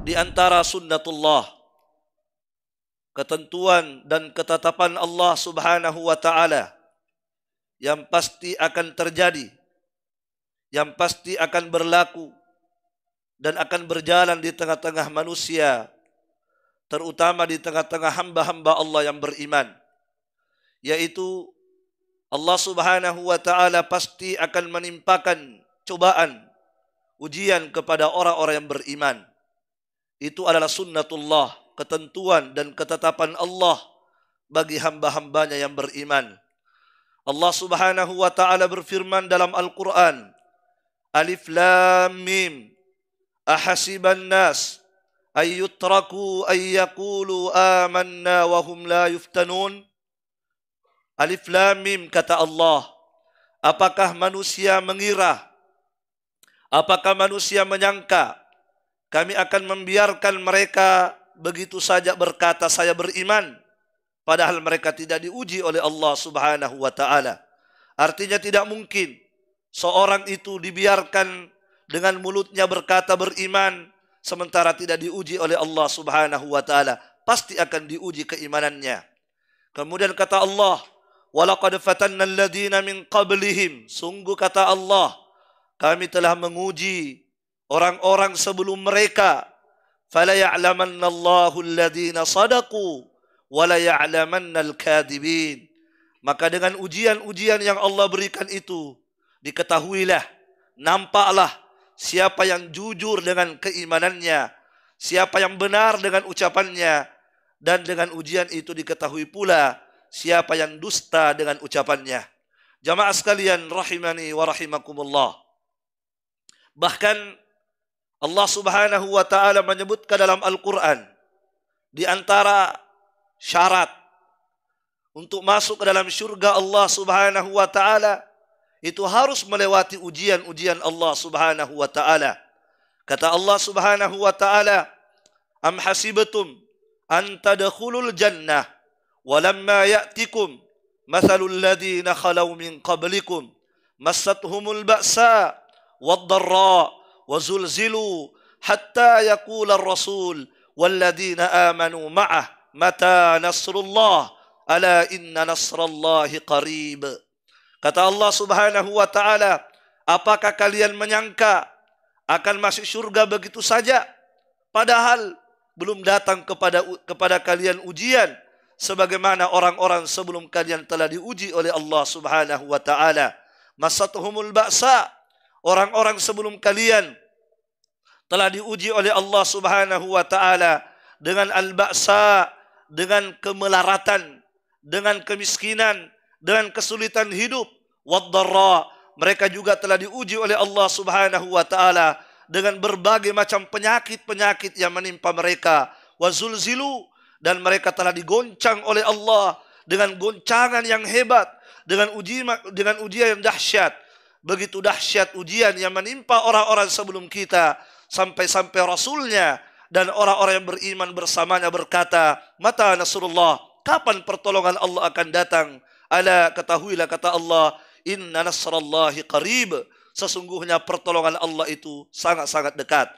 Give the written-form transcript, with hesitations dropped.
di antara sunnatullah, ketentuan dan ketetapan Allah Subhanahu wa taala yang pasti akan terjadi, yang pasti akan berlaku dan akan berjalan di tengah-tengah manusia, terutama di tengah-tengah hamba-hamba Allah yang beriman, yaitu Allah Subhanahu wa taala pasti akan menimpakan cobaan, ujian kepada orang-orang yang beriman. Itu adalah sunnatullah, ketentuan dan ketetapan Allah bagi hamba-hambanya yang beriman. Allah Subhanahu wa taala berfirman dalam Al-Qur'an, Alif Lam Mim, ahasiban nas ay yutraku ay yaqulu amanna wa hum la yuftanun. Alif Lam Mim, kata Allah, apakah manusia mengira, apakah manusia menyangka kami akan membiarkan mereka begitu saja berkata saya beriman, padahal mereka tidak diuji oleh Allah Subhanahu wa taala. Artinya tidak mungkin seorang itu dibiarkan dengan mulutnya berkata beriman sementara tidak diuji oleh Allah Subhanahu wa taala. Pasti akan diuji keimanannya. Kemudian kata Allah, walaqad fatanna alladhina min qablihim, sungguh kata Allah, kami telah menguji orang-orang sebelum mereka. Fala ya'lamanna Allahu alladhina sadaqu wa la ya'lamanna al-kadhibin. Maka dengan ujian-ujian yang Allah berikan itu, diketahuilah, nampaklah siapa yang jujur dengan keimanannya, siapa yang benar dengan ucapannya, dan dengan ujian itu diketahui pula siapa yang dusta dengan ucapannya. Jamaah sekalian rahimani wa rahimakumullah. Bahkan Allah Subhanahu wa taala menyebutkan dalam Al-Qur'an, di antara syarat untuk masuk ke dalam syurga Allah Subhanahu wa taala itu harus melewati ujian-ujian Allah Subhanahu wa taala. Kata Allah Subhanahu wa taala, am hasibatum an tadkhulul jannah walamma ya'tikum mathalul ladzina khalau min qablikum massathumul ba'sa wad-dharra وزلزلوا حتى يقول الرسول والذين آمنوا معه متى نصر الله ألا إن نصر الله قريب. Kata Allah Subhanahu wa taala, apakah kalian menyangka akan masuk surga begitu saja padahal belum datang kepada kalian ujian sebagaimana orang-orang sebelum kalian telah diuji oleh Allah Subhanahu wa taala. Masatuhumul ba'sa, orang-orang sebelum kalian telah diuji oleh Allah Subhanahu wa taala dengan al-ba'sa, dengan kemelaratan, dengan kemiskinan, dengan kesulitan hidup. Wad-dharra, mereka juga telah diuji oleh Allah Subhanahu wa taala dengan berbagai macam penyakit-penyakit yang menimpa mereka. Wazulzilu, dan mereka telah digoncang oleh Allah dengan goncangan yang hebat, dengan ujian yang dahsyat. Begitu dahsyat ujian yang menimpa orang-orang sebelum kita, sampai-sampai Rasulnya dan orang-orang yang beriman bersamanya berkata, mata nasrullah, kapan pertolongan Allah akan datang? Ala, ketahuilah, kata Allah, inna nasrallahi qarib, sesungguhnya pertolongan Allah itu sangat-sangat dekat.